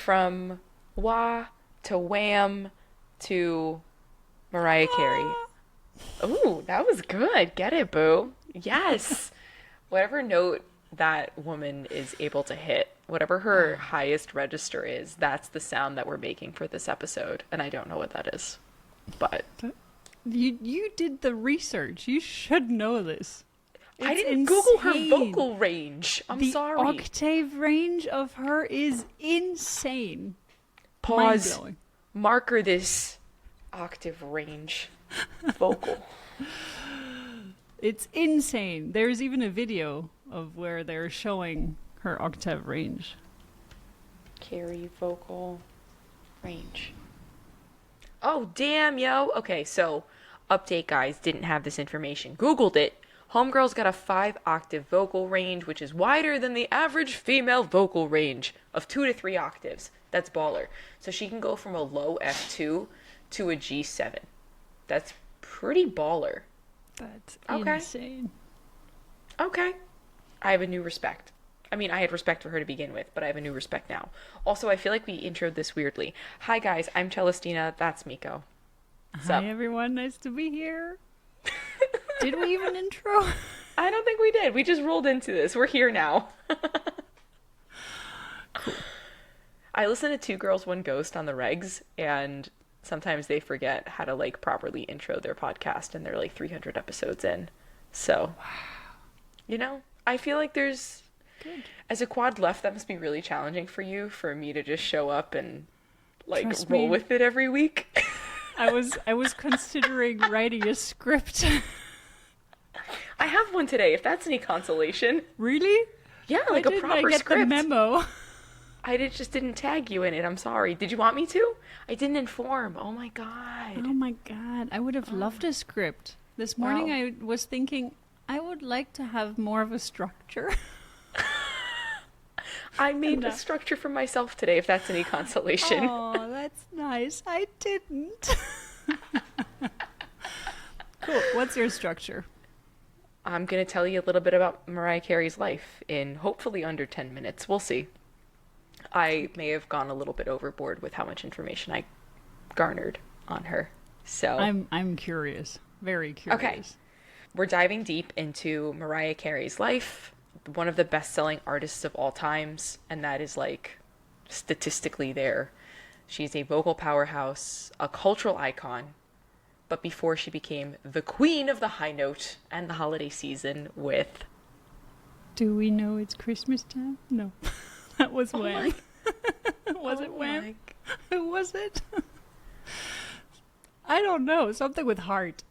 from wah to wham to Mariah Carey. Ooh, that was good. Get it, boo. Yes. Whatever note that woman is able to hit, whatever her highest register is, that's the sound that we're making for this episode. And I don't know what that is. But You did the research. You should know this. I It's didn't Google her insane. vocal range. I'm The sorry. octave range of her is insane. Pause. Mind-blowing. Marker this octave range vocal. It's insane. There's even a video of where they're showing her octave range. Carry vocal range. Oh, damn, yo. Okay, so update, guys. Didn't have this information. Googled it. Homegirl's got a 5-octave vocal range, which is wider than the average female vocal range of 2 to 3 octaves. That's baller. So she can go from a low F2 to a G7. That's pretty baller. That's Okay. insane. Okay. I have a new respect. I mean, I had respect for her to begin with, but I have a new respect now. Also, I feel like we introed this weirdly. Hi, guys. I'm Celestina. That's Miko. What's Hi, up? everyone. Nice to be here. Did we even intro? I don't think we did. We just rolled into this. We're here now. Cool. I listen to Two Girls, One Ghost on the regs, and sometimes they forget how to, like, properly intro their podcast, and they're, like, 300 episodes in. So, you know, I feel like there's... Good. As a quad left, that must be really challenging for you, for me to just show up and, like, Trust roll me. with it every week. I was considering writing a script. I have one today, if that's any consolation. Really? Yeah, like a Why didn't I proper get script. the memo? Just didn't tag you in it. I'm sorry. Did you want me to? I didn't inform. Oh my god. Oh my god, I would have loved a script. This morning Wow. I was thinking I would like to have more of a structure. I made No. a structure for myself today, if that's any consolation. Oh, that's nice. I didn't. Cool. What's your structure? I'm gonna tell you a little bit about Mariah Carey's life in hopefully under 10 minutes. We'll see. I may have gone a little bit overboard with how much information I garnered on her. So I'm curious. Very curious. Okay. We're diving deep into Mariah Carey's life, one of the best-selling artists of all times, and that is, like, statistically there. She's a vocal powerhouse, a cultural icon, but before she became the queen of the high note and the holiday season with... Do we know it's Christmas time? No. That was Oh Wham. my- Was it oh Wham? my- Who was it? I don't know. Something with heart.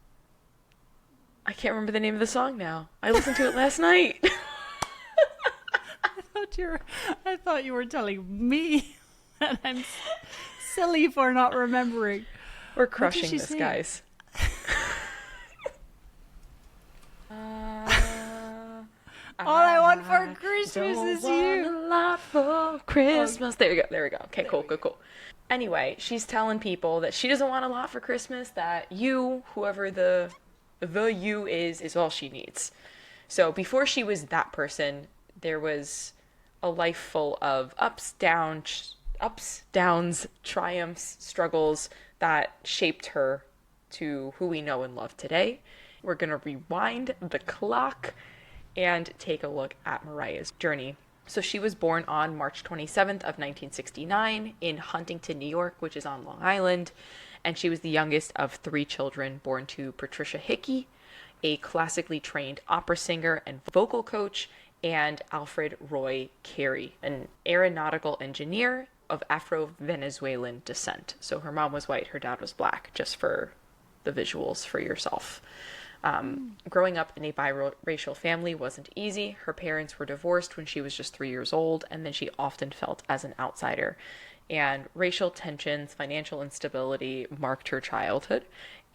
I can't remember the name of the song now. I listened to it last night. I thought you were telling me that I'm silly for not remembering. We're did crushing she this, say? guys. All I want for Christmas is you. A lot for Christmas. There you go. There we go. Okay, cool. Anyway, she's telling people that she doesn't want a lot for Christmas, that you, whoever the you is all she needs. So before she was that person, there was a life full of ups, downs, triumphs, struggles that shaped her to who we know and love today. We're going to rewind the clock and take a look at Mariah's journey. So she was born on March 27th of 1969 in Huntington, New York, which is on Long Island, and she was the youngest of 3 children born to Patricia Hickey, a classically trained opera singer and vocal coach, and Alfred Roy Carey, an aeronautical engineer of Afro-Venezuelan descent. So her mom was white, her dad was black, just for the visuals for yourself. Growing up in a biracial family wasn't easy. Her parents were divorced when she was just 3 years old, and then she often felt as an outsider. And racial tensions, financial instability marked her childhood,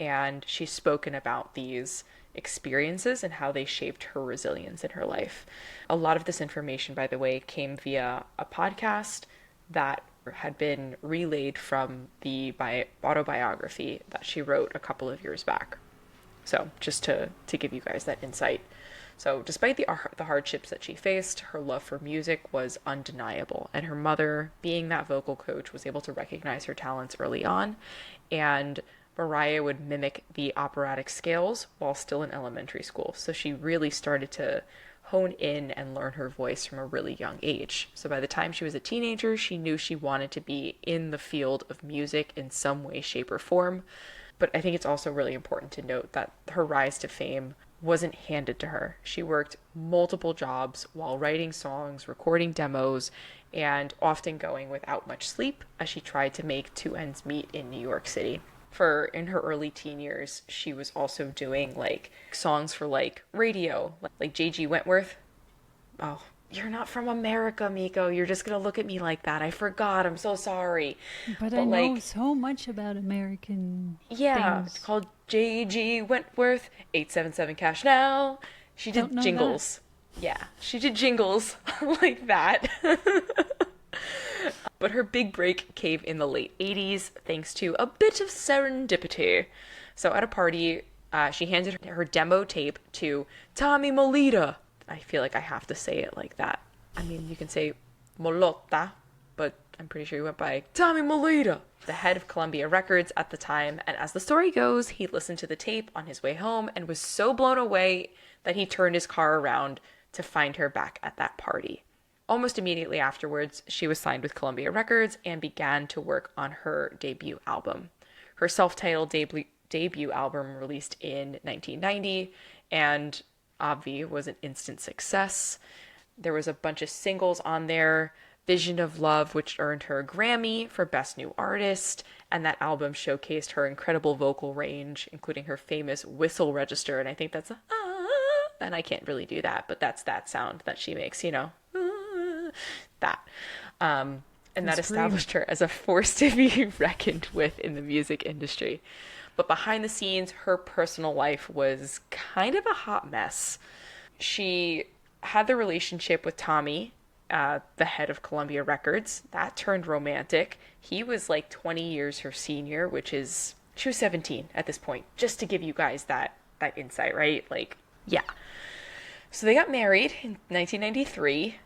and she's spoken about these experiences and how they shaped her resilience in her life. A lot of this information, by the way, came via a podcast that had been relayed from the autobiography that she wrote a couple of years back. So just to give you guys that insight. So despite the hardships that she faced, her love for music was undeniable. And her mother, being that vocal coach, was able to recognize her talents early on. And Mariah would mimic the operatic scales while still in elementary school. So she really started to hone in and learn her voice from a really young age. So by the time she was a teenager, she knew she wanted to be in the field of music in some way, shape, or form. But I think it's also really important to note that her rise to fame wasn't handed to her. She worked multiple jobs while writing songs, recording demos, and often going without much sleep as she tried to make two ends meet in New York City. For in her early teen years, she was also doing like songs for like radio, like J.G. Wentworth. Oh, you're not from America, Miko. You're just gonna look at me like that. I forgot. I'm so sorry. But I know so much about American things. It's called J.G. Wentworth, 877 Cash Now. She did jingles. That. Yeah, she did jingles like that. But her big break came in the late 80s thanks to a bit of serendipity. So at a party, she handed her demo tape to Tommy Molita. I feel like I have to say it like that. I mean, you can say Molotta, but I'm pretty sure he went by Tommy Molita, the head of Columbia Records at the time. And as the story goes, he listened to the tape on his way home and was so blown away that he turned his car around to find her back at that party. Almost immediately afterwards, she was signed with Columbia Records and began to work on her debut album. Her self-titled debut album released in 1990, and Obvi was an instant success. There was a bunch of singles on there. Vision of Love, which earned her a Grammy for Best New Artist, and that album showcased her incredible vocal range, including her famous whistle register, and I think that's and I can't really do that, but that's that sound that she makes, you know. That. And that established her as a force to be reckoned with in the music industry. But behind the scenes, her personal life was kind of a hot mess. She had the relationship with Tommy, the head of Columbia Records. That turned romantic. He was like 20 years her senior, which is, she was 17 at this point, just to give you guys that insight, right? Like, yeah. So they got married in 1993.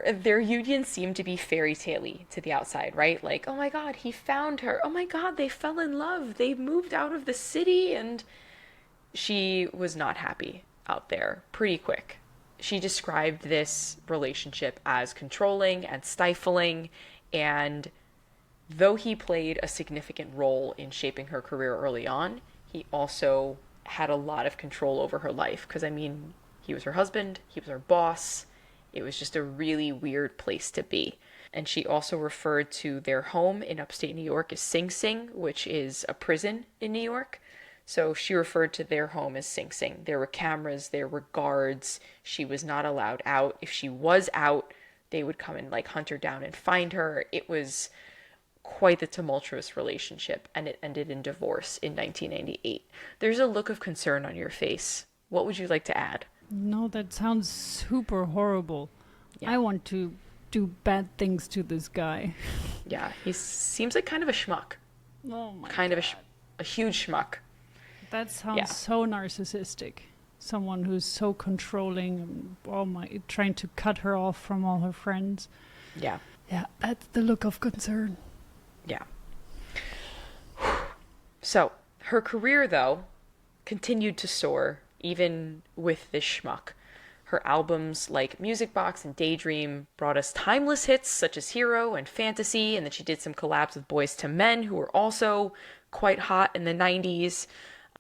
Their union seemed to be fairy tale-y to the outside, right? Like, oh my God, he found her. Oh my God, they fell in love. They moved out of the city, and she was not happy out there pretty quick. She described this relationship as controlling and stifling, and though he played a significant role in shaping her career early on, he also had a lot of control over her life. Because, I mean, he was her husband, he was her boss. It was just a really weird place to be. And she also referred to their home in upstate New York as Sing Sing, which is a prison in New York. So she referred to their home as Sing Sing. There were cameras, there were guards. She was not allowed out. If she was out, they would come and like hunt her down and find her. It was quite the tumultuous relationship, and it ended in divorce in 1998. There's a look of concern on your face. What would you like to add? No, that sounds super horrible. Yeah. I want to do bad things to this guy. Yeah, he seems like kind of a schmuck. Oh my kind God. of a huge schmuck. That sounds so narcissistic. Someone who's so controlling, trying to cut her off from all her friends. Yeah. Yeah, that's the look of concern. Yeah. So, her career, though, continued to soar, even with this schmuck. Her albums like Music Box and Daydream brought us timeless hits such as Hero and Fantasy, and then she did some collabs with Boyz II Men, who were also quite hot in the 90s.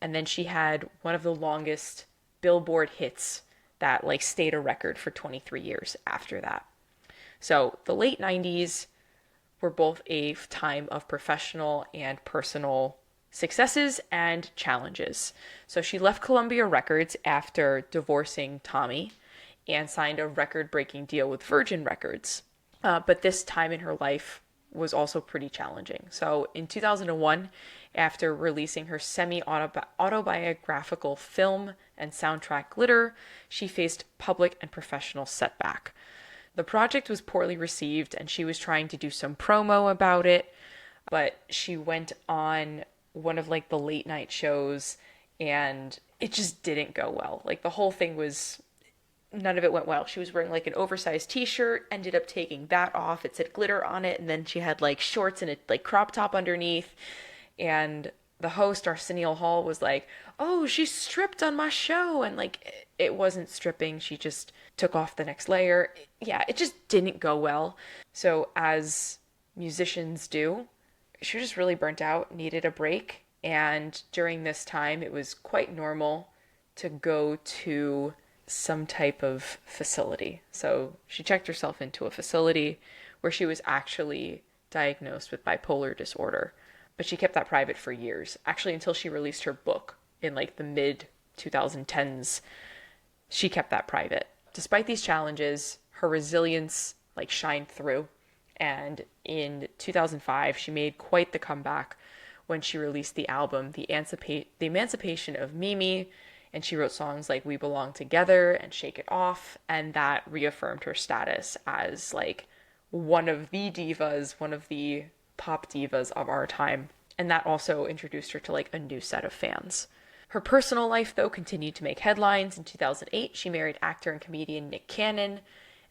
And then she had one of the longest Billboard hits that like stayed a record for 23 years after that. So the late 90s were both a time of professional and personal successes and challenges. So she left Columbia Records after divorcing Tommy and signed a record-breaking deal with Virgin Records. But this time in her life was also pretty challenging. So in 2001, after releasing her semi-autobiographical film and soundtrack Glitter, she faced public and professional setback. The project was poorly received, and she was trying to do some promo about it, but she went on one of like the late night shows and it just didn't go well. Like the whole thing was, none of it went well. She was wearing like an oversized t-shirt, ended up taking that off. It said glitter on it, and then she had like shorts and a like crop top underneath. And the host, Arsenio Hall, was like, "Oh, she stripped on my show." And like it wasn't stripping. She just took off the next layer. Yeah, it just didn't go well. So as musicians do, she was just really burnt out, needed a break. And during this time, it was quite normal to go to some type of facility. So she checked herself into a facility where she was actually diagnosed with bipolar disorder. But she kept that private for years, actually until she released her book in like the mid 2010s. She kept that private. Despite these challenges, her resilience like shined through. And in 2005, she made quite the comeback when she released the album, The Emancipation of Mimi, and she wrote songs like We Belong Together and Shake It Off, and that reaffirmed her status as like one of the divas, one of the pop divas of our time. And that also introduced her to like a new set of fans. Her personal life, though, continued to make headlines. In 2008, she married actor and comedian Nick Cannon,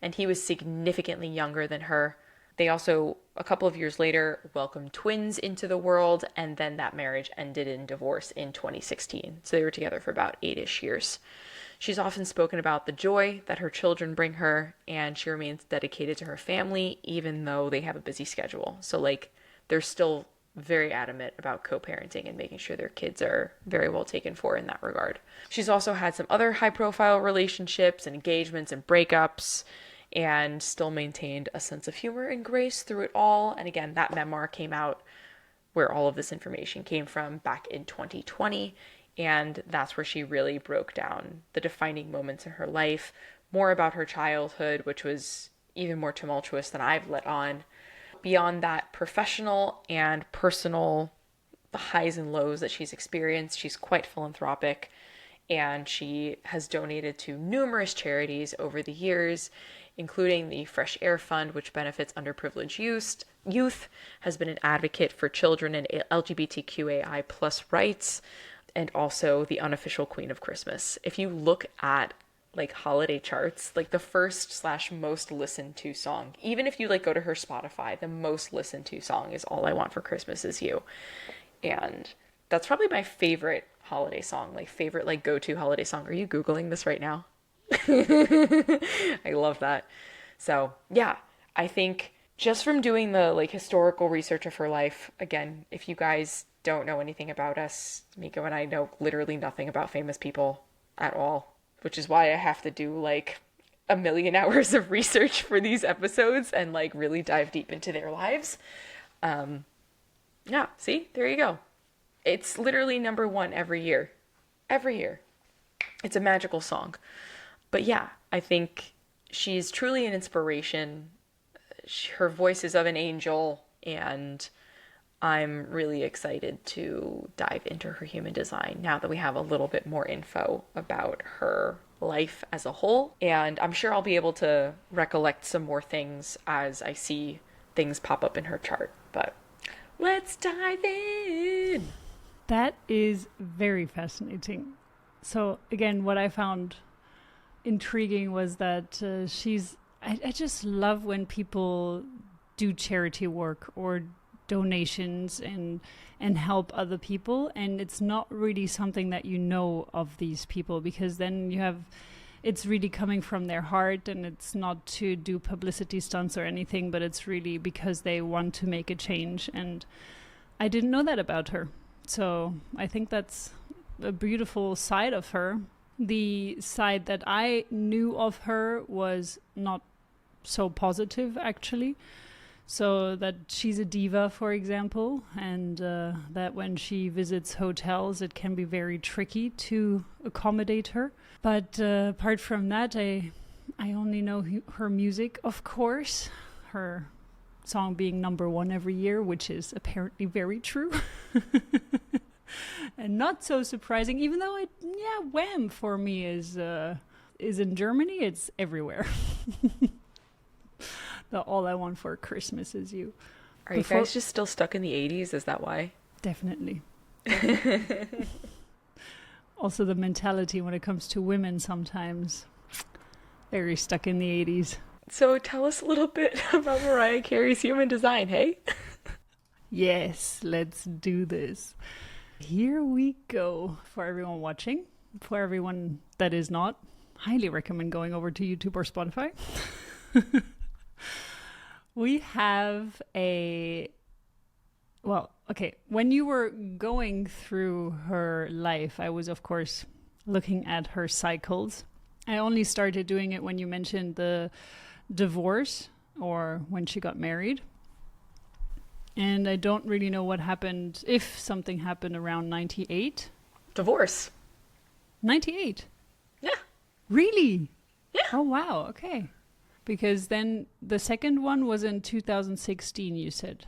and he was significantly younger than her. They also, a couple of years later, welcomed twins into the world, and then that marriage ended in divorce in 2016. So they were together for about 8-ish years. She's often spoken about the joy that her children bring her, and she remains dedicated to her family, even though they have a busy schedule. So, like, they're still very adamant about co-parenting and making sure their kids are very well taken for in that regard. She's also had some other high-profile relationships and engagements and breakups, and still maintained a sense of humor and grace through it all. And again, that memoir came out where all of this information came from back in 2020. And that's where she really broke down the defining moments in her life, more about her childhood, which was even more tumultuous than I've let on. Beyond that, professional and personal, the highs and lows that she's experienced, she's quite philanthropic. And she has donated to numerous charities over the years, including the Fresh Air Fund, which benefits underprivileged youth, has been an advocate for children and LGBTQAI plus rights, and also the unofficial Queen of Christmas. If you look at like holiday charts, like the first / most listened to song, even if you like go to her Spotify, the most listened to song is All I Want for Christmas Is You. And that's probably my favorite holiday song, like favorite like go-to holiday song. Are you Googling this right now? I love that. So yeah, I think just from doing the like historical research of her life, again, if you guys don't know anything about us, Miko and I know literally nothing about famous people at all, which is why I have to do like a million hours of research for these episodes and like really dive deep into their lives. Yeah, see, there you go. It's literally number 1 every year. Every year. It's a magical song. But yeah, I think she's truly an inspiration. Her voice is of an angel, and I'm really excited to dive into her human design now that we have a little bit more info about her life as a whole. And I'm sure I'll be able to recollect some more things as I see things pop up in her chart. But let's dive in. That is very fascinating. So again, what I found intriguing was that I just love when people do charity work or donations and help other people, and it's not really something that you know of these people, because then it's really coming from their heart, and it's not to do publicity stunts or anything, but it's really because they want to make a change. And I didn't know that about her, so I think that's a beautiful side of her. The side that I knew of her was not so positive, actually. So that she's a diva, for example, and that when she visits hotels, it can be very tricky to accommodate her. But apart from that, I only know her music, of course. Her song being number 1 every year, which is apparently very true. And not so surprising, even though Wham for me is in Germany. It's everywhere. The All I Want for Christmas Is You. Are you guys just still stuck in the 80s? Is that why? Definitely. Also the mentality when it comes to women sometimes. Very stuck in the 80s. So tell us a little bit about Mariah Carey's human design, hey? Yes, let's do this. Here we go. For everyone watching, for everyone that is not, highly recommend going over to YouTube or Spotify. We have when you were going through her life, I was, of course, looking at her cycles. I only started doing it when you mentioned the divorce or when she got married. And I don't really know what happened, if something happened around 98. Divorce. 98? Yeah. Really? Yeah. Oh, wow. Okay. Because then the second one was in 2016, you said,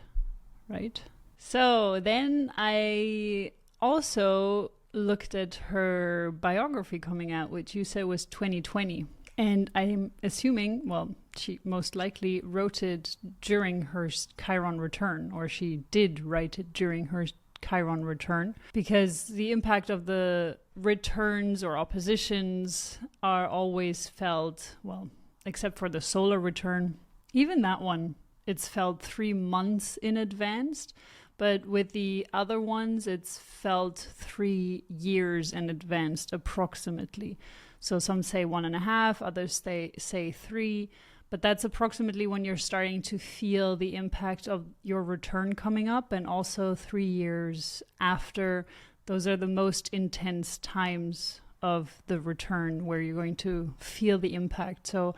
right? So then I also looked at her biography coming out, which you said was 2020. And I'm assuming, well, she most likely wrote it during her Chiron return, or she did write it during her Chiron return, because the impact of the returns or oppositions are always felt, well, except for the solar return. Even that one, it's felt 3 months in advance. But with the other ones, it's felt 3 years in advance, approximately. So some say 1.5, others say 3. But that's approximately when you're starting to feel the impact of your return coming up. And also 3 years after, those are the most intense times of the return where you're going to feel the impact. So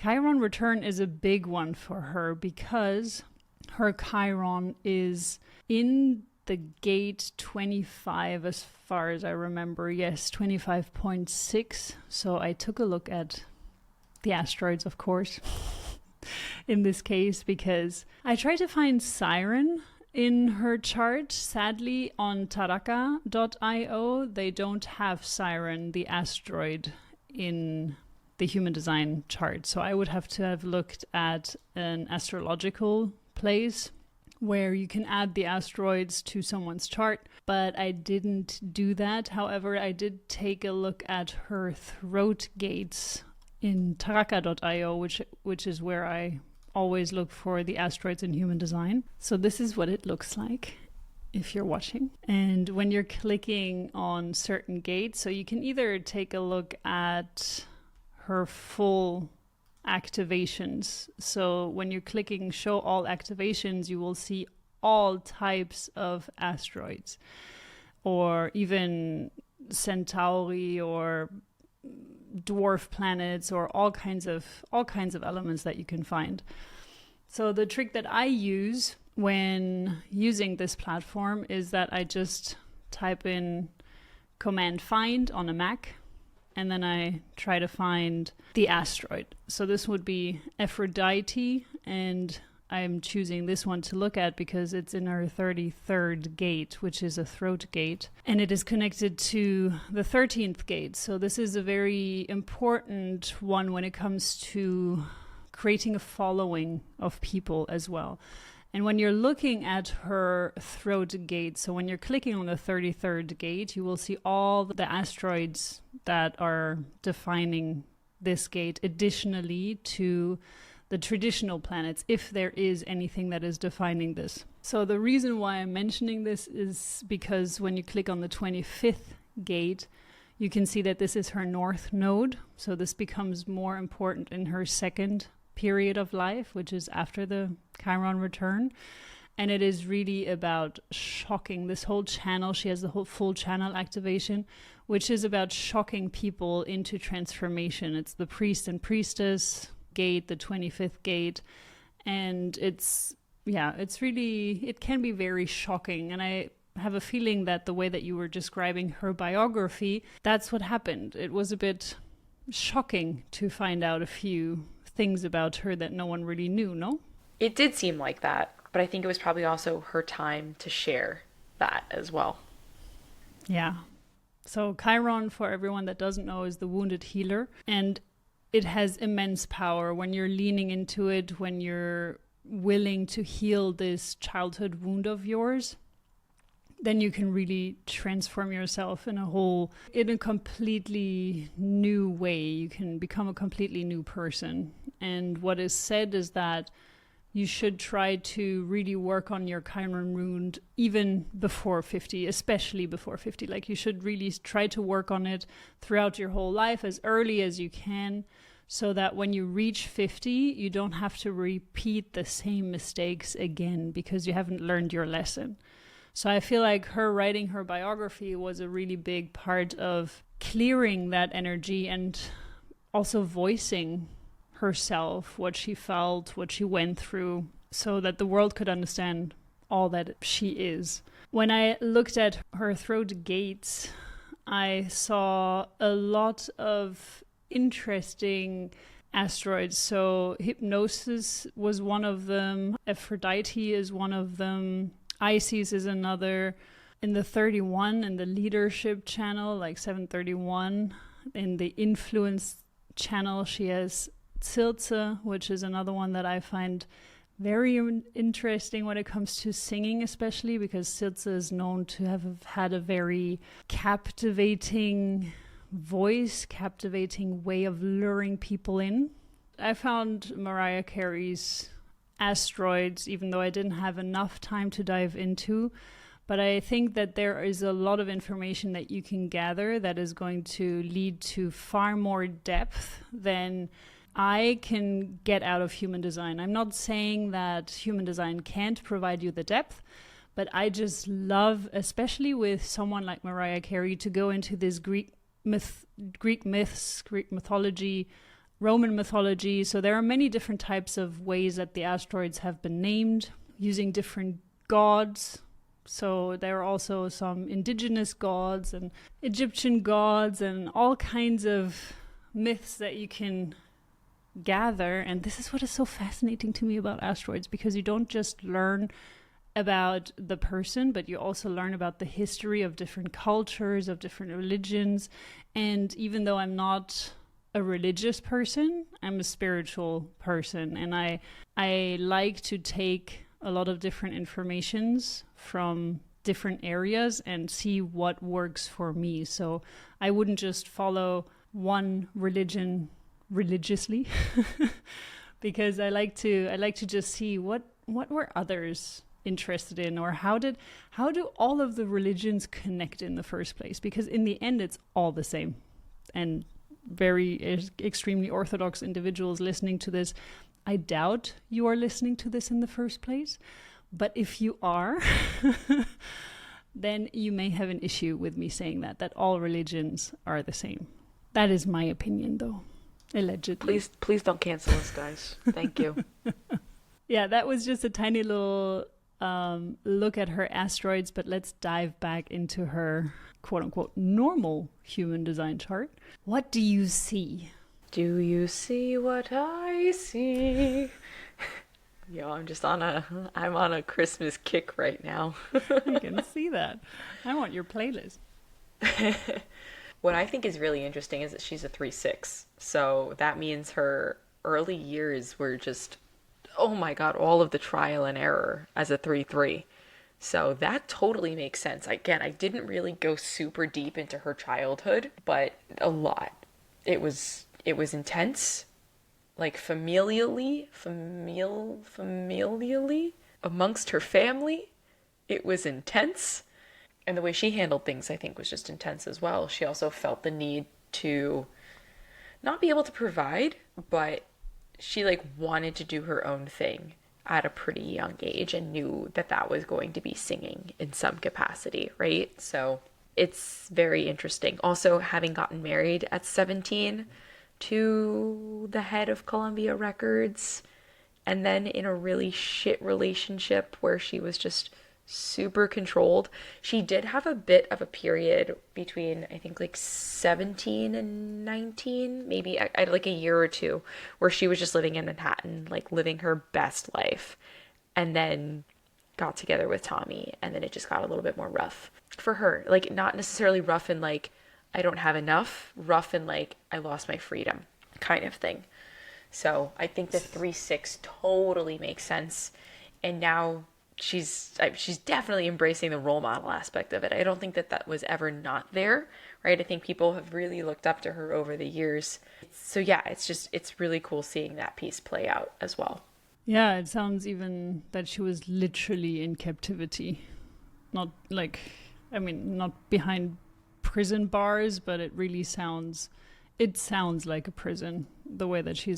Chiron return is a big one for her because her Chiron is in the gate 25 as far as I remember. Yes, 25.6. So I took a look at the asteroids, of course, in this case, because I tried to find Siren in her chart. Sadly, on taraka.io, they don't have Siren, the asteroid, in the human design chart. So I would have to have looked at an astrological place where you can add the asteroids to someone's chart, but I didn't do that. However, I did take a look at her throat gates in taraka.io, which is where I always look for the asteroids in human design. So this is what it looks like if you're watching. And when you're clicking on certain gates, so you can either take a look at her full activations. So when you're clicking show all activations, you will see all types of asteroids, or even Centauri or dwarf planets, or all kinds of elements that you can find. So the trick that I use when using this platform is that I just type in command find on a Mac, and then I try to find the asteroid. So this would be Aphrodite, and I'm choosing this one to look at because it's in our 33rd gate, which is a throat gate, and it is connected to the 13th gate. So this is a very important one when it comes to creating a following of people as well. And when you're looking at her throat gate, so when you're clicking on the 33rd gate, you will see all the asteroids that are defining this gate, additionally to the traditional planets, if there is anything that is defining this. So the reason why I'm mentioning this is because when you click on the 25th gate, you can see that this is her north node. So this becomes more important in her second period of life, which is after the Chiron return. And it is really about shocking this whole channel. She has the whole full channel activation, which is about shocking people into transformation. It's the priest and priestess gate, the 25th gate. And it can be very shocking. And I have a feeling that the way that you were describing her biography, that's what happened. It was a bit shocking to find out a few things about her that no one really knew, no? It did seem like that, but I think it was probably also her time to share that as well. Yeah. So Chiron, for everyone that doesn't know, is the wounded healer, and it has immense power when you're leaning into it, when you're willing to heal this childhood wound of yours. then you can really transform yourself in a completely new way. You can become a completely new person. And what is said is that you should try to really work on your Chiron rune even before 50, especially before 50. Like, you should really try to work on it throughout your whole life as early as you can, so that when you reach 50, you don't have to repeat the same mistakes again because you haven't learned your lesson. So I feel like her writing her biography was a really big part of clearing that energy and also voicing herself, what she felt, what she went through, so that the world could understand all that she is. When I looked at her throat gates, I saw a lot of interesting asteroids. So hypnosis was one of them, Aphrodite is one of them, Isis is another. In the 31, in the leadership channel, like 731, in the influence channel, she has Circe, which is another one that I find very interesting when it comes to singing, especially because Circe is known to have had a very captivating voice, captivating way of luring people in. I found Mariah Carey's asteroids, even though I didn't have enough time to dive into, but I think that there is a lot of information that you can gather that is going to lead to far more depth than I can get out of human design. I'm not saying that human design can't provide you the depth, but I just love, especially with someone like Mariah Carey, to go into this Greek myths, Greek mythology, Roman mythology. So there are many different types of ways that the asteroids have been named using different gods. So there are also some indigenous gods and Egyptian gods and all kinds of myths that you can gather. And this is what is so fascinating to me about asteroids, because you don't just learn about the person, but you also learn about the history of different cultures, of different religions. And even though I'm not a religious person, I'm a spiritual person, and I like to take a lot of different informations from different areas and see what works for me. So I wouldn't just follow one religion religiously because I like to just see what were others interested in, or how do all of the religions connect in the first place, because in the end it's all the same. And very extremely orthodox individuals listening to this, I doubt you are listening to this in the first place, but if you are then you may have an issue with me saying that all religions are the same. That is my opinion, though, allegedly. Please don't cancel us, guys. Thank you. Yeah, that was just a tiny little look at her asteroids, but let's dive back into her quote-unquote normal human design chart. What do you see? Do you see what I see? Yo, I'm on a Christmas kick right now. I can see that. I want your playlist. What I think is really interesting is that she's a 3/6. So that means her early years were just, oh my God, all of the trial and error as a 3/3. So that totally makes sense. Again, I didn't really go super deep into her childhood, but a lot. It was intense, like familially amongst her family. It was intense. And the way she handled things, I think, was just intense as well. She also felt the need to not be able to provide, but she wanted to do her own thing at a pretty young age and knew that was going to be singing in some capacity, right? So it's very interesting. Also, having gotten married at 17 to the head of Columbia Records, and then in a really shit relationship where she was just super controlled. She did have a bit of a period between, I think, 17 and 19, maybe a year or two, where she was just living in Manhattan, living her best life, and then got together with Tommy, and then it just got a little bit more rough for her. Not necessarily rough in I don't have enough, rough in I lost my freedom kind of thing. So I think the 3/6 totally makes sense. And now she's definitely embracing the role model aspect of it. I don't think that was ever not there, right? I think people have really looked up to her over the years. So yeah, it's really cool seeing that piece play out as well. Yeah, it sounds even that she was literally in captivity. Not like, I mean, not behind prison bars, but it sounds like a prison. The way that she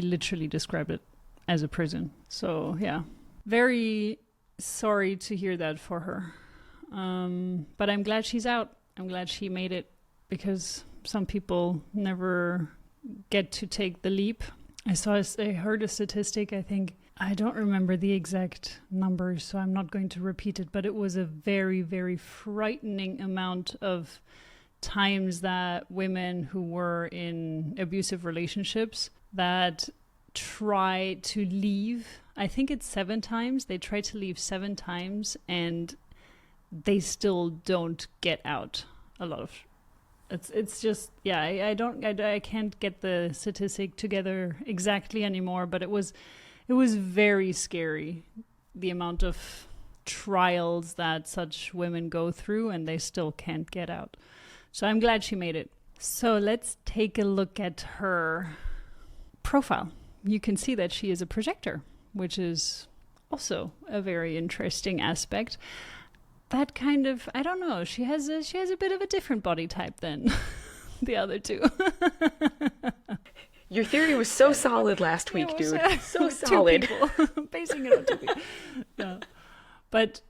literally described it as a prison. So yeah, very sorry to hear that for her. But I'm glad she's out. I'm glad she made it, because some people never get to take the leap. I heard a statistic, I don't remember the exact numbers, so I'm not going to repeat it, but it was a very, very frightening amount of times that women who were in abusive relationships that try to leave. I think it's 7 times. They try to leave 7 times and they still don't get out. A lot of it's just, yeah, I can't get the statistic together exactly anymore, but it was very scary, the amount of trials that such women go through and they still can't get out. So I'm glad she made it. So let's take a look at her profile. You can see that she is a projector, which is also a very interesting aspect. That kind of, I don't know, she has a bit of a different body type than the other two. Your theory was so solid last week, dude. So solid. 2 people. Basing it on 2 people. Yeah. But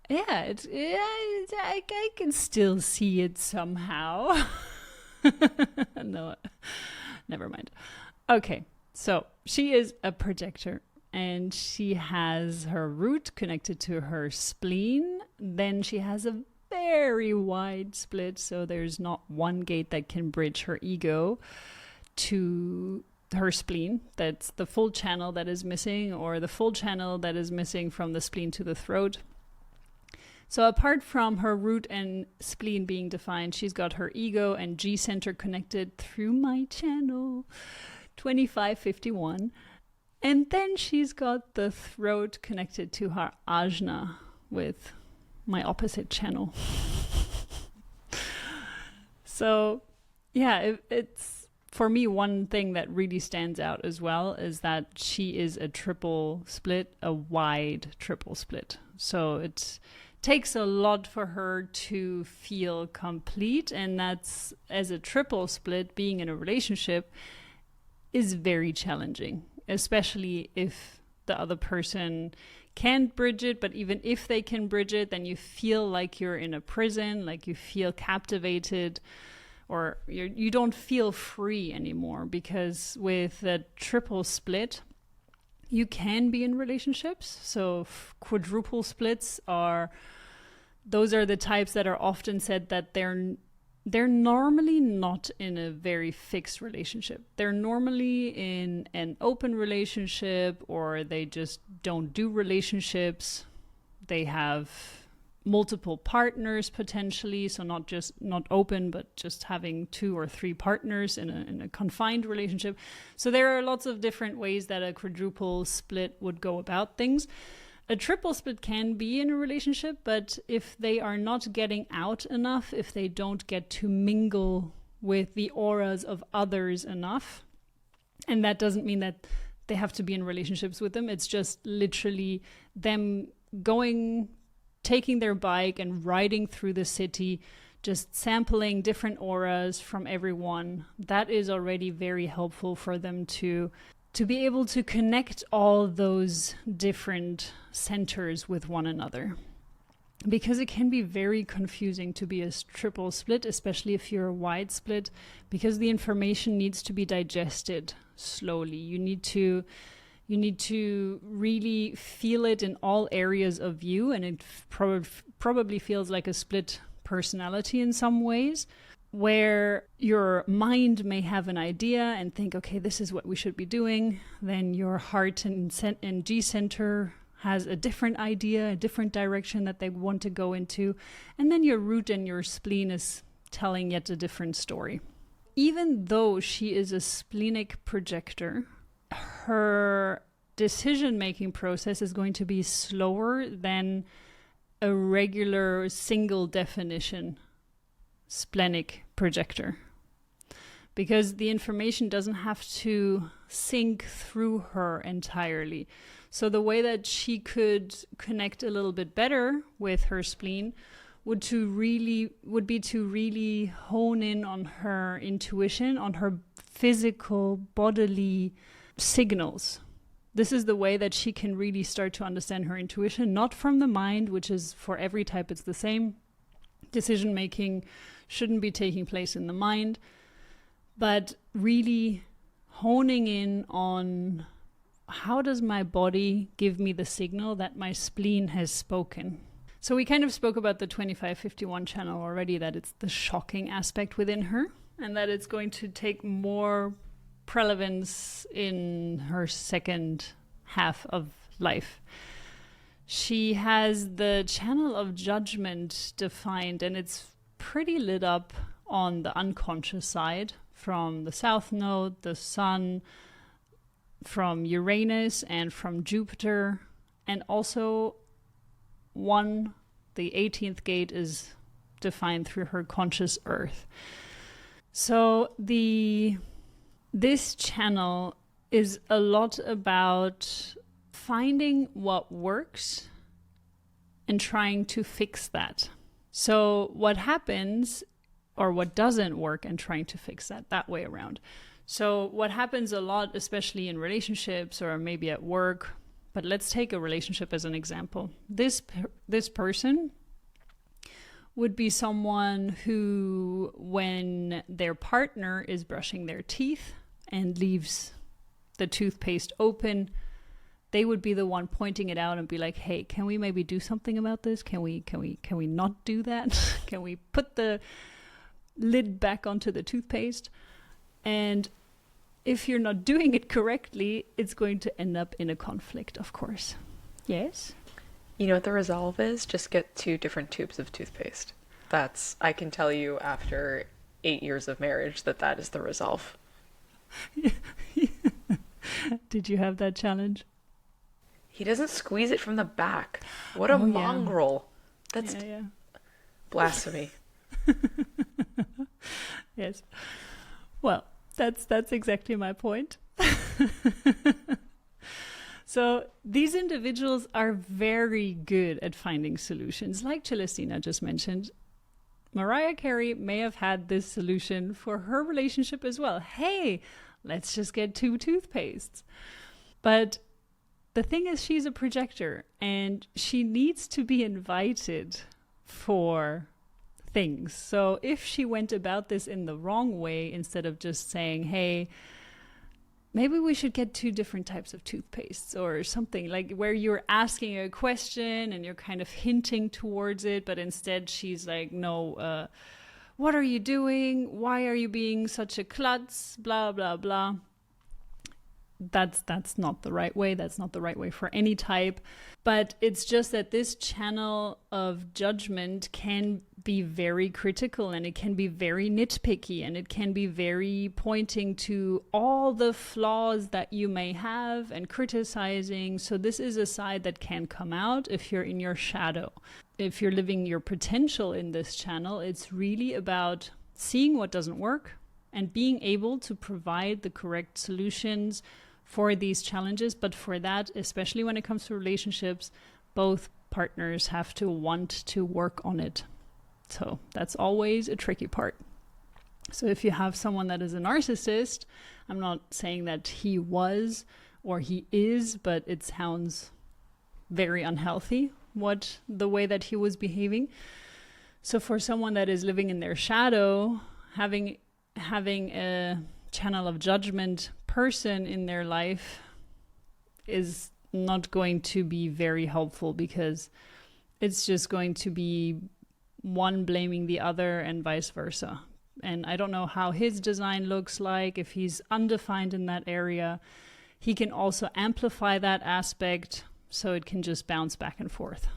yeah, I can still see it somehow. No, never mind. Okay, so she is a projector, and she has her root connected to her spleen. Then she has a very wide split, so there's not one gate that can bridge her ego to her spleen. That's the full channel that is missing, or the full channel that is missing from the spleen to the throat. So apart from her root and spleen being defined, she's got her ego and G center connected through my channel 2551. And then she's got the throat connected to her ajna with my opposite channel. So yeah, it's for me, one thing that really stands out as well is that she is a triple split, a wide triple split. So it takes a lot for her to feel complete, and that's, as a triple split, being in a relationship is very challenging, especially if the other person can't bridge it. But even if they can bridge it, then you feel like you're in a prison, like you feel captivated, or you don't feel free anymore. Because with a triple split, you can be in relationships. So quadruple splits those are the types that are often said that they're normally not in a very fixed relationship. They're normally in an open relationship, or they just don't do relationships. They have multiple partners potentially, so not open, but just having 2 or 3 partners in a confined relationship. So there are lots of different ways that a quadruple split would go about things. A triple split can be in a relationship, but if they are not getting out enough, if they don't get to mingle with the auras of others enough, and that doesn't mean that they have to be in relationships with them, it's just literally them taking their bike and riding through the city, just sampling different auras from everyone. That is already very helpful for them to be able to connect all those different centers with one another. Because it can be very confusing to be a triple split, especially if you're a wide split, because the information needs to be digested slowly. You need to really feel it in all areas of you, and it probably feels like a split personality in some ways, where your mind may have an idea and think, okay, this is what we should be doing. Then your heart and G center has a different idea, a different direction that they want to go into. And then your root and your spleen is telling yet a different story. Even though she is a splenic projector, her decision-making process is going to be slower than a regular single definition splenic projector, because the information doesn't have to sink through her entirely. So the way that she could connect a little bit better with her spleen would be to really hone in on her intuition, on her physical bodily signals. This is the way that she can really start to understand her intuition, not from the mind, which is for every type it's the same. Decision making shouldn't be taking place in the mind, but really honing in on how does my body give me the signal that my spleen has spoken. So we kind of spoke about the 2551 channel already, that it's the shocking aspect within her and that it's going to take more prevalence in her second half of life. She has the channel of judgment defined, and it's pretty lit up on the unconscious side from the South Node, the Sun, from Uranus and from Jupiter, and also the 18th gate is defined through her conscious Earth. So this channel is a lot about finding what works and trying to fix that. So what happens, or what doesn't work, and trying to fix that way around. So what happens a lot, especially in relationships or maybe at work, but let's take a relationship as an example. This person would be someone who, when their partner is brushing their teeth and leaves the toothpaste open, they would be the one pointing it out and be like, hey, can we maybe do something about this? Can we not do that? Can we put the lid back onto the toothpaste? And if you're not doing it correctly, it's going to end up in a conflict, of course. Yes? You know what the resolve is? Just get 2 different tubes of toothpaste. I can tell you after 8 years of marriage that is the resolve. Did you have that challenge? He doesn't squeeze it from the back. What a mongrel. Yeah. That's blasphemy. Yes. Well, that's exactly my point. So these individuals are very good at finding solutions. Like Celestina just mentioned, Mariah Carey may have had this solution for her relationship as well. Hey, let's just get 2 toothpastes. But the thing is, she's a projector and she needs to be invited for things. So if she went about this in the wrong way, instead of just saying, hey, maybe we should get 2 different types of toothpastes or something, like where you're asking a question and you're kind of hinting towards it, but instead she's like, no, what are you doing? Why are you being such a klutz? Blah, blah, blah. That's not the right way. That's not the right way for any type. But it's just that this channel of judgment can be very critical, and it can be very nitpicky, and it can be very pointing to all the flaws that you may have and criticizing. So this is a side that can come out if you're in your shadow. If you're living your potential in this channel, it's really about seeing what doesn't work and being able to provide the correct solutions for these challenges. But for that, especially when it comes to relationships, both partners have to want to work on it. So that's always a tricky part. So if you have someone that is a narcissist, I'm not saying that he was or he is, but it sounds very unhealthy, the way that he was behaving. So for someone that is living in their shadow, having a channel of judgment person in their life is not going to be very helpful, because it's just going to be one blaming the other and vice versa. And I don't know how his design looks like. If he's undefined in that area, he can also amplify that aspect, so it can just bounce back and forth.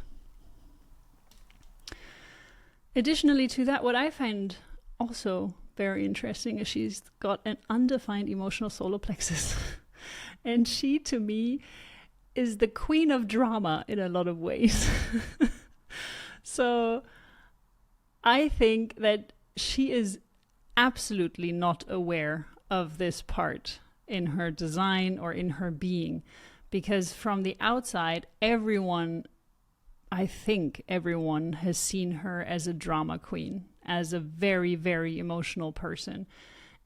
Additionally to that, what I find also very interesting is she's got an undefined emotional solar plexus. And she, to me, is the queen of drama in a lot of ways. So I think that she is absolutely not aware of this part in her design or in her being, because from the outside, I think everyone has seen her as a drama queen, as a very, very emotional person.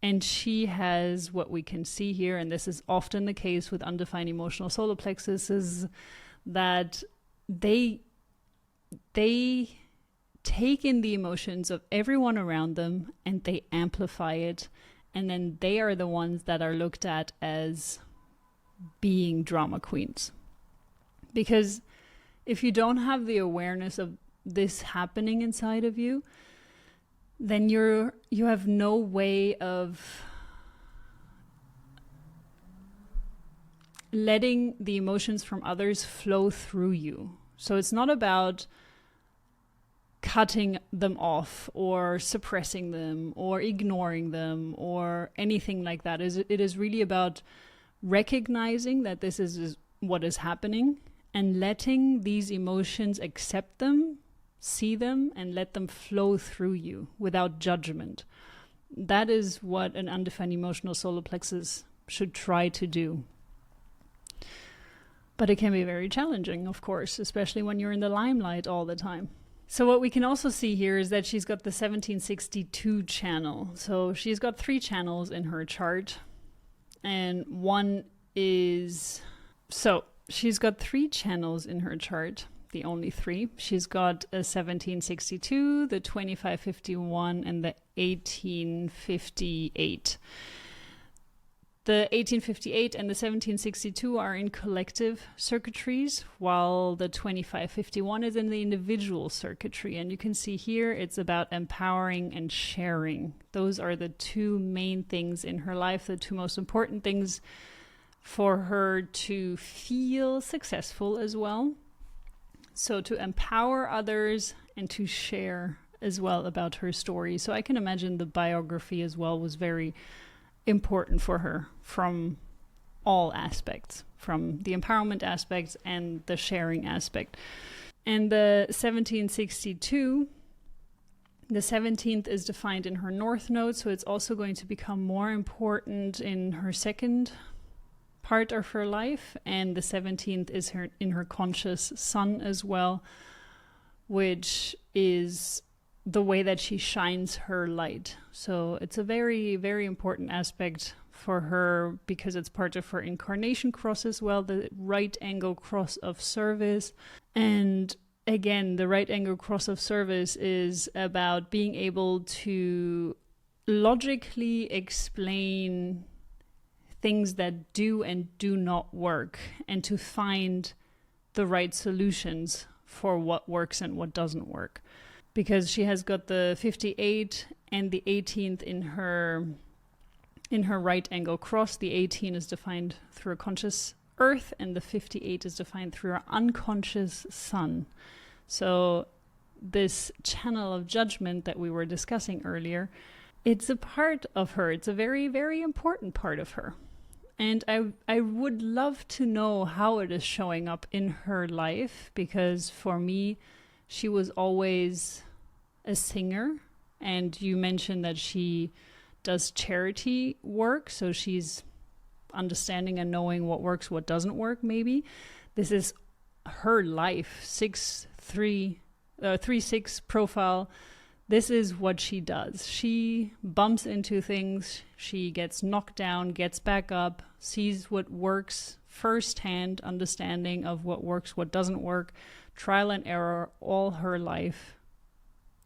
And she has what we can see here, and this is often the case with undefined emotional solar plexus, is that they take in the emotions of everyone around them and they amplify it. And then they are the ones that are looked at as being drama queens. Because if you don't have the awareness of this happening inside of you, then you have no way of letting the emotions from others flow through you. So it's not about cutting them off or suppressing them or ignoring them or anything like that. It is really about recognizing that this is what is happening and letting these emotions accept them, see them, and let them flow through you without judgment. That is what an undefined emotional solar plexus should try to do. But it can be very challenging, of course, especially when you're in the limelight all the time. So what we can also see here is that she's got the 1762 channel. So she's got 3 channels in her chart. And one is... So she's got 3 channels in her chart, the only 3. She's got a 1762, the 2551, and the 1858. The 1858 and the 1762 are in collective circuitries, while the 2551 is in the individual circuitry. And you can see here it's about empowering and sharing. Those are the 2 main things in her life, the 2 most important things for her to feel successful as well. So to empower others and to share as well about her story. So I can imagine the biography as well was very important for her from all aspects, from the empowerment aspects and the sharing aspect. And the 1762, the 17th is defined in her north node, so it's also going to become more important in her second part of her life. And the 17th is in her conscious sun as well, which is the way that she shines her light. So it's a very, very important aspect for her because it's part of her incarnation cross as well, the right angle cross of service. And again, the right angle cross of service is about being able to logically explain things that do and do not work and to find the right solutions for what works and what doesn't work. Because she has got the 58 and the 18th in her right angle cross. The 18 is defined through a conscious earth and the 58 is defined through her unconscious sun. So this channel of judgment that we were discussing earlier, it's a part of her. It's a very, very important part of her. And I would love to know how it is showing up in her life, because for me, she was always a singer. And you mentioned that she does charity work, so she's understanding and knowing what works, what doesn't work, maybe. This is her life, 3-6 profile. This is what she does. She bumps into things, she gets knocked down, gets back up, sees what works firsthand, understanding of what works, what doesn't work, trial and error all her life,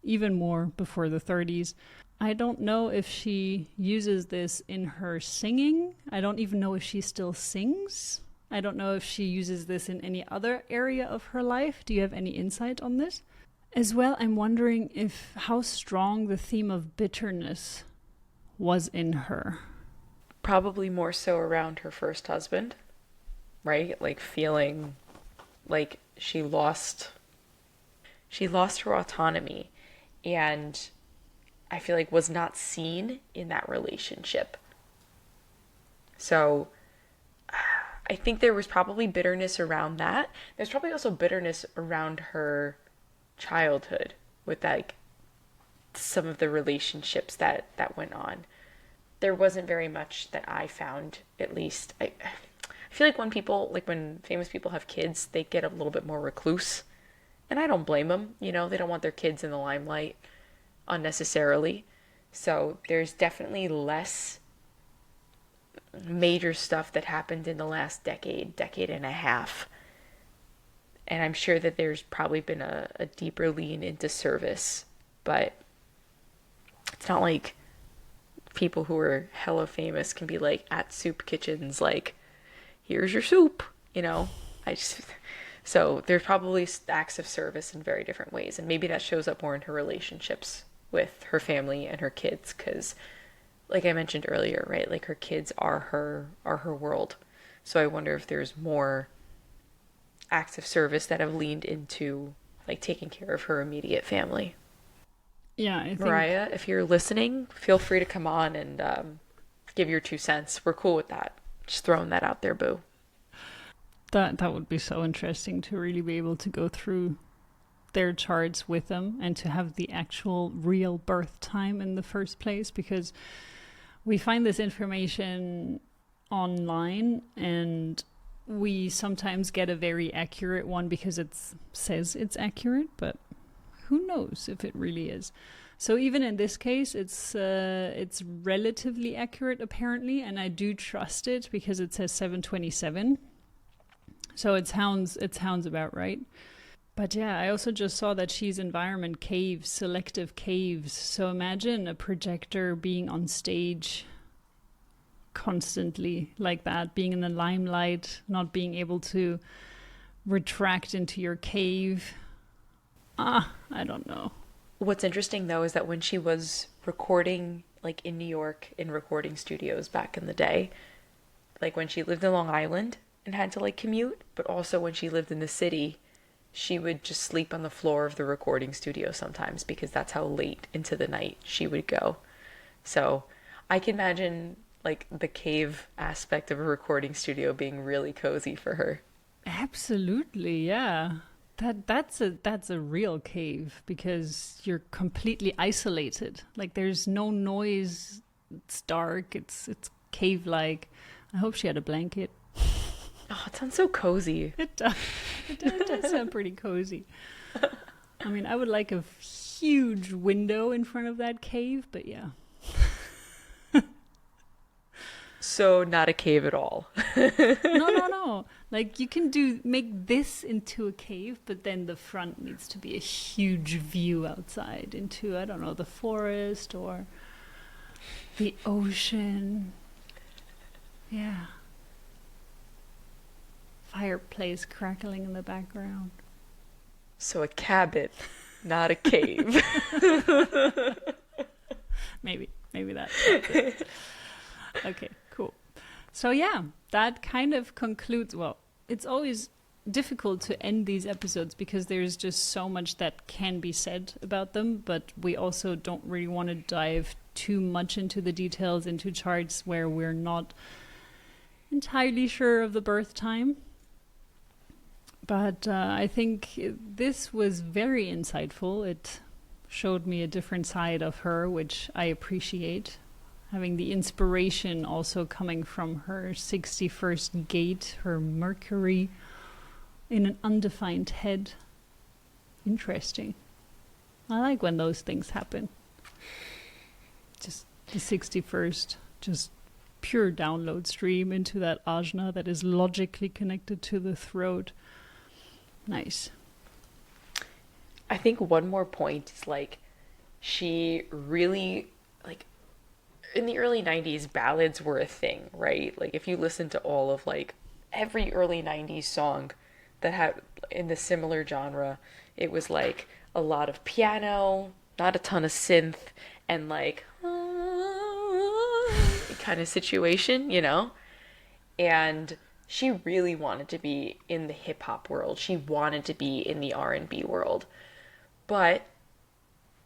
even more before the 30s. I don't know if she uses this in her singing. I don't even know if she still sings. I don't know if she uses this in any other area of her life. Do you have any insight on this? As well, I'm wondering how strong the theme of bitterness was in her. Probably more so around her first husband, right? Like feeling like she lost her autonomy, and I feel like was not seen in that relationship. So I think there was probably bitterness around that. There's probably also bitterness around her childhood with like some of the relationships that went on. There wasn't very much that I found, at least. I feel like when famous people have kids, they get a little bit more recluse. And I don't blame them. They don't want their kids in the limelight unnecessarily. So there's definitely less major stuff that happened in the last decade and a half. And I'm sure that there's probably been a deeper lean into service. But it's not like people who are hella famous can be like at soup kitchens, like, here's your soup, I just, so there's probably acts of service in very different ways. And maybe that shows up more in her relationships with her family and her kids. Cause like I mentioned earlier, right? Like her kids are her world. So I wonder if there's more acts of service that have leaned into like taking care of her immediate family. Yeah, I think Mariah, if you're listening, feel free to come on and give your 2 cents. We're cool with that. Just throwing that out there, boo. that would be so interesting to really be able to go through their charts with them and to have the actual real birth time in the first place, because we find this information online and we sometimes get a very accurate one because it says it's accurate, but who knows if it really is. So even in this case, it's relatively accurate apparently, and I do trust it because it says 727. So it sounds about right. But yeah, I also just saw that she's environment caves, selective caves. So imagine a projector being on stage constantly like that, being in the limelight, not being able to retract into your cave. I don't know. What's interesting though is that when she was recording like in New York in recording studios back in the day, like when she lived in Long Island and had to like commute, but also when she lived in the city, she would just sleep on the floor of the recording studio sometimes because that's how late into the night she would go. So I can imagine like the cave aspect of a recording studio being really cozy for her. Absolutely, yeah. That's a real cave because you're completely isolated. Like there's no noise. It's dark. It's cave-like. I hope she had a blanket. Oh, it sounds so cozy. It does. It does sound pretty cozy. I mean, I would like a huge window in front of that cave, but yeah. So not a cave at all. No. Like you can make this into a cave, but then the front needs to be a huge view outside into, I don't know, the forest or the ocean. Yeah. Fireplace crackling in the background. So a cabin, not a cave. Maybe that's it. Okay, cool. So yeah, that kind of concludes, well, it's always difficult to end these episodes because there's just so much that can be said about them, but we also don't really want to dive too much into the details, into charts where we're not entirely sure of the birth time. But I think this was very insightful. It showed me a different side of her, which I appreciate. Having the inspiration also coming from her 61st gate, her Mercury in an undefined head. Interesting. I like when those things happen. Just the 61st, just pure download stream into that ajna that is logically connected to the throat. Nice. I think one more point is like she really like in the early 90s ballads were a thing, right? Like if you listen to all of like every early 90s song that had in the similar genre, it was like a lot of piano, not a ton of synth, and like kind of situation, and she really wanted to be in the hip hop world. She wanted to be in the R&B world. But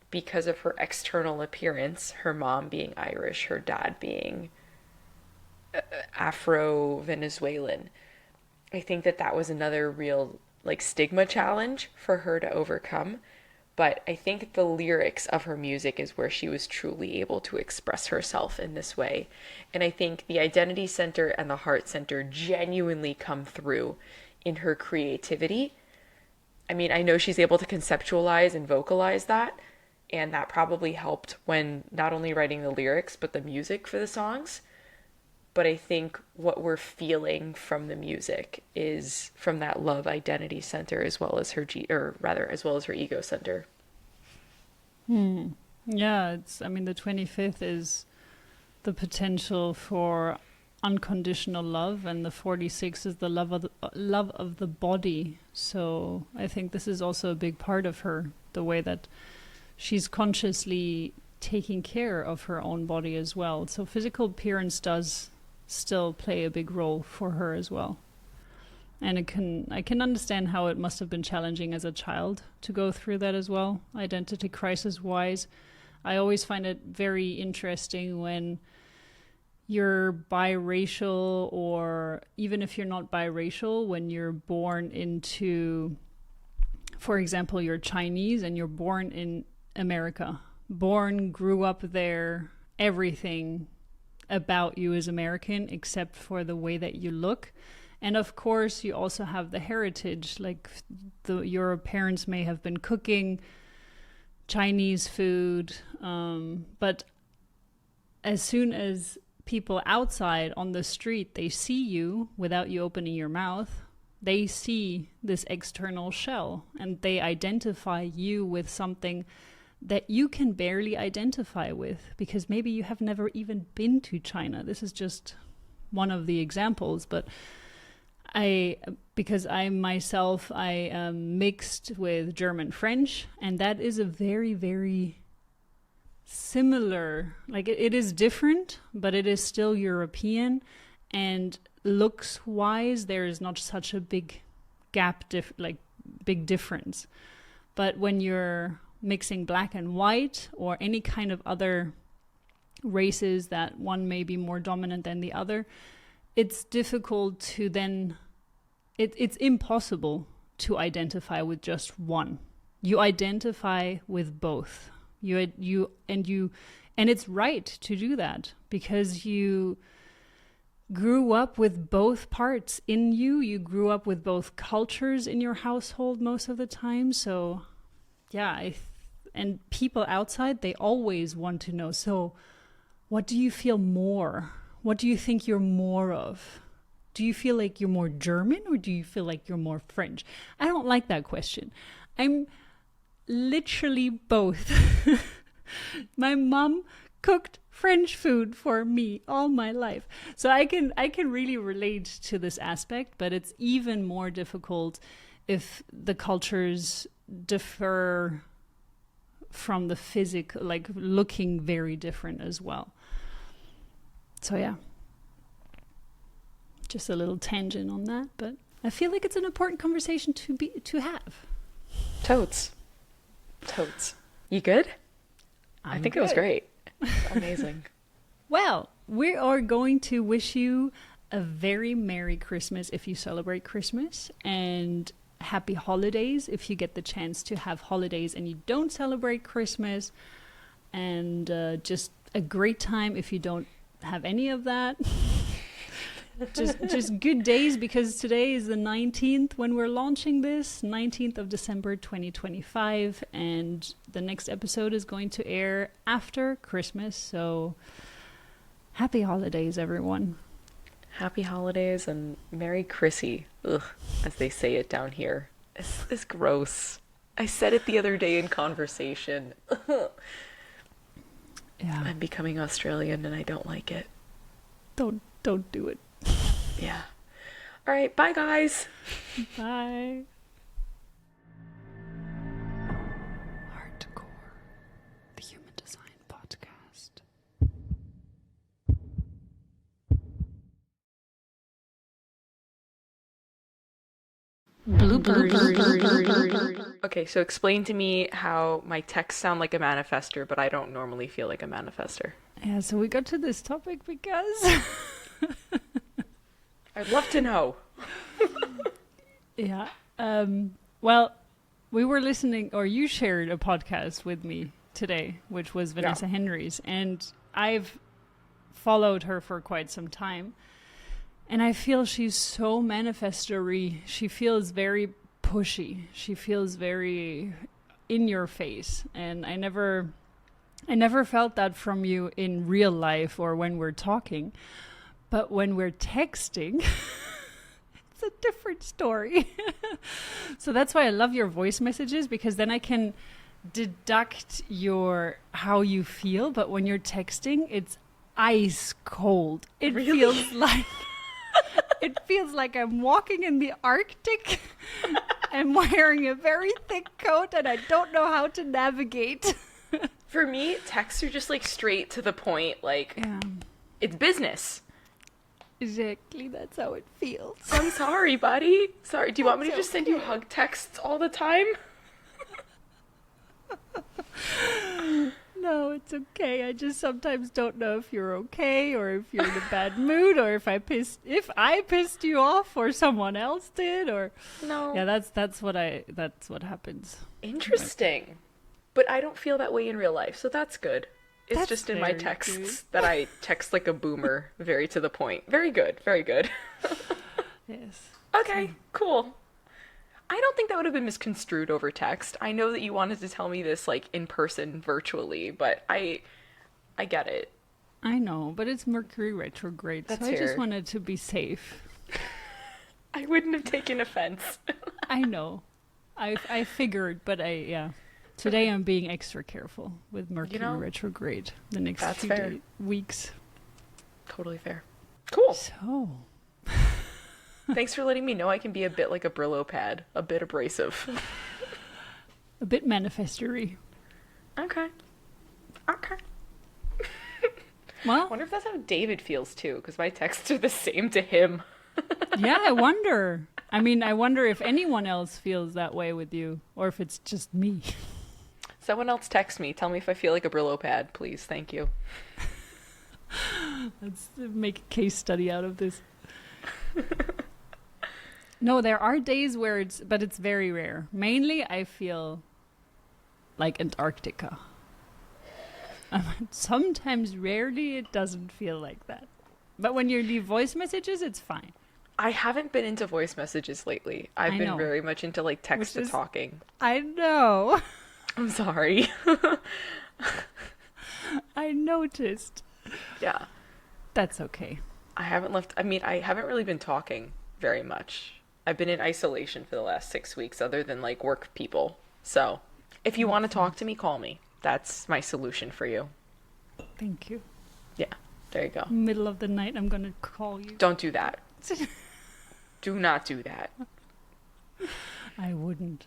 because of her external appearance, her mom being Irish, her dad being Afro-Venezuelan, I think that that was another real like stigma challenge for her to overcome. But I think the lyrics of her music is where she was truly able to express herself in this way. And I think the identity center and the heart center genuinely come through in her creativity. I mean, I know she's able to conceptualize and vocalize that, and that probably helped when not only writing the lyrics, but the music for the songs. But I think what we're feeling from the music is from that love identity center as well as as well as her ego center. Yeah, I mean, the 25th is the potential for unconditional love, and the 46 is the love of the body. So I think this is also a big part of her, the way that she's consciously taking care of her own body as well. So physical appearance does still play a big role for her as well. And I can understand how it must have been challenging as a child to go through that as well, identity crisis wise. I always find it very interesting when you're biracial, or even if you're not biracial, when you're born into, for example, you're Chinese and you're born in America, grew up there, everything about you is American except for the way that you look. And of course, you also have the heritage, like your parents may have been cooking Chinese food, but as soon as people outside on the street, they see you without you opening your mouth, they see this external shell and they identify you with something that you can barely identify with, because maybe you have never even been to China. This is just one of the examples, but because I myself, I am mixed with German French, and that is a very, very similar, like it is different, but it is still European, and looks wise there is not such a big gap, big difference. But when you're mixing black and white, or any kind of other races that one may be more dominant than the other, it's difficult to then, it's impossible to identify with just one. You identify with both. And it's right to do that, because you grew up with both parts in you. You grew up with both cultures in your household most of the time. So yeah, and people outside, they always want to know, so what do you feel more? What do you think you're more of? Do you feel like you're more German, or do you feel like you're more French? I don't like that question. I'm literally both. My mom cooked French food for me all my life. So I can really relate to this aspect, but it's even more difficult if the cultures differ from the physical, like looking very different as well. So yeah, just a little tangent on that, but I feel like it's an important conversation to have. Totes. You good? I think good. It was great. Amazing. Well, we are going to wish you a very Merry Christmas if you celebrate Christmas, and happy holidays if you get the chance to have holidays and you don't celebrate Christmas, and just a great time if you don't have any of that. just good days, because today is the 19th when we're launching this, 19th of December 2025, and the next episode is going to air after Christmas. So happy holidays, everyone. Happy holidays and Merry Chrissy, as they say it down here. It's gross. I said it the other day in conversation. Yeah. I'm becoming Australian and I don't like it. Don't do it. Yeah. All right, bye guys. Bye. Hardcore, the Human Design Podcast. Okay, so explain to me how my texts sound like a manifester, but I don't normally feel like a manifester. Yeah, so we got to this topic because I'd love to know. Yeah. Well, we were listening, or you shared a podcast with me today, which was Vanessa Henry's, and I've followed her for quite some time. And I feel she's so manifestory. She feels very pushy. She feels very in your face. And I never felt that from you in real life or when we're talking. But when we're texting, it's a different story. So that's why I love your voice messages, because then I can deduct how you feel. But when you're texting, it's ice cold. It Really? feels like it feels like I'm walking in the Arctic. I'm wearing a very thick coat and I don't know how to navigate. For me, texts are just like straight to the point. Like, it's business. Exactly, that's how it feels. I'm sorry, buddy. Sorry. Do you want me to That's just send you okay. hug texts all the time? No, it's okay. I just sometimes don't know if you're okay or if you're in a bad mood or if I pissed you off or someone else did or No. yeah, that's what happens. Interesting. But I don't feel that way in real life, so that's good. It's That's just in my very texts good. that I text like a boomer, very to the point. Very good, very good. Yes. Okay, cool. I don't think that would have been misconstrued over text. I know that you wanted to tell me this like in person virtually, but I get it. I know, but it's Mercury retrograde, That's so I just fair. wanted to be safe. I wouldn't have taken offense. I know. I figured, but today I'm being extra careful with Mercury retrograde the next that's few fair. weeks. Totally fair. Cool. So, Thanks for letting me know I can be a bit like a Brillo pad, a bit abrasive. a bit manifestory. Okay. Okay. I Well, wonder if that's how David feels too, because my texts are the same to him. yeah, I wonder. I mean, I wonder if anyone else feels that way with you, or if it's just me. Someone else text me. Tell me if I feel like a Brillo pad, please. Thank you. Let's make a case study out of this. No, there are days where it's very rare. Mainly, I feel like Antarctica. Sometimes, rarely, it doesn't feel like that. But when you leave voice messages, it's fine. I haven't been into voice messages lately. I've I been know. very much into like text to Which is- talking. I know. I'm sorry. I noticed. Yeah. That's okay. I haven't really been talking very much. I've been in isolation for the last 6 weeks, other than like work people. So, if you want to talk to me, call me. That's my solution for you. Thank you. Yeah, there you go. Middle of the night, I'm gonna call you. Don't do that. Do not do that. I wouldn't.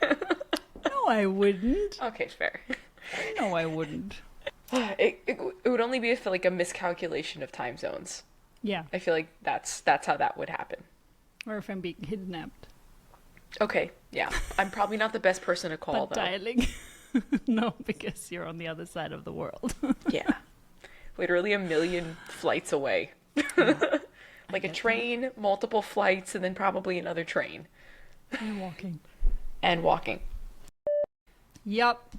No, I wouldn't. Okay, fair. No, I wouldn't. It would only be if like a miscalculation of time zones. Yeah. I feel like that's how that would happen. Or if I'm being kidnapped. Okay, yeah. I'm probably not the best person to call, But though. dialing. No, because you're on the other side of the world. Yeah. Literally a million flights away. Like a train, multiple flights, and then probably another train. You're walking. And walking. Yup.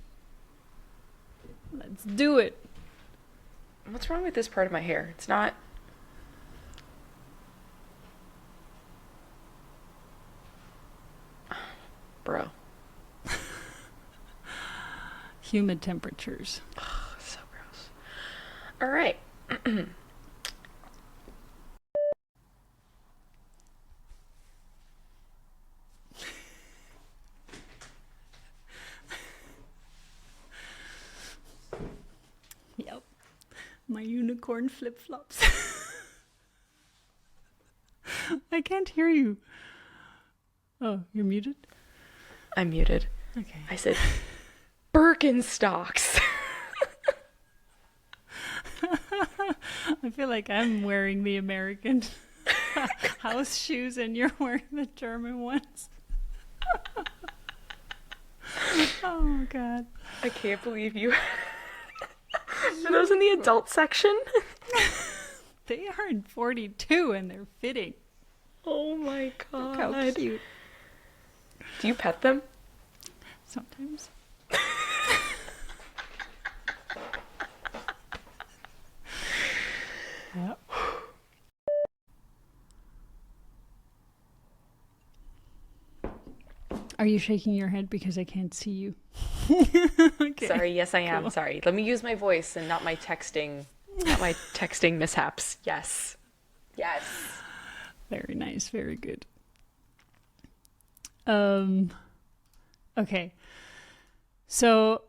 Let's do it. What's wrong with this part of my hair? It's not... Bro. Humid temperatures. So gross. All right. Yep. My unicorn flip-flops. I can't hear you. Oh, you're muted? I'm muted. Okay. I said Birkenstocks. I feel like I'm wearing the American house shoes and you're wearing the German ones. Oh, God. I can't believe you. Are those in the adult section? They are in 42 and they're fitting. Oh my Look how god. cute. Do you pet them? Sometimes. Yeah. Are you shaking your head because I can't see you? Okay. Sorry, yes I am. Cool. Sorry. Let me use my voice and not my texting mishaps. Yes. Yes. Very nice. Very good. Okay. So,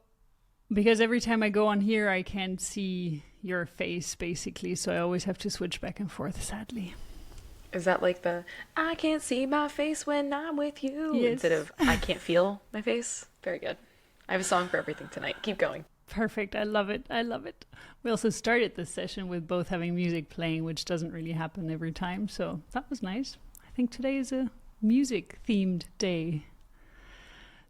because every time I go on here, I can't see your face, basically, so I always have to switch back and forth, sadly. Is that like the I can't see my face when I'm with you Yes. instead of I can't feel my face? Very good. I have a song for everything tonight. Keep going. Perfect. I love it. I love it. We also started this session with both having music playing, which doesn't really happen every time, so that was nice. I think today is a music-themed day.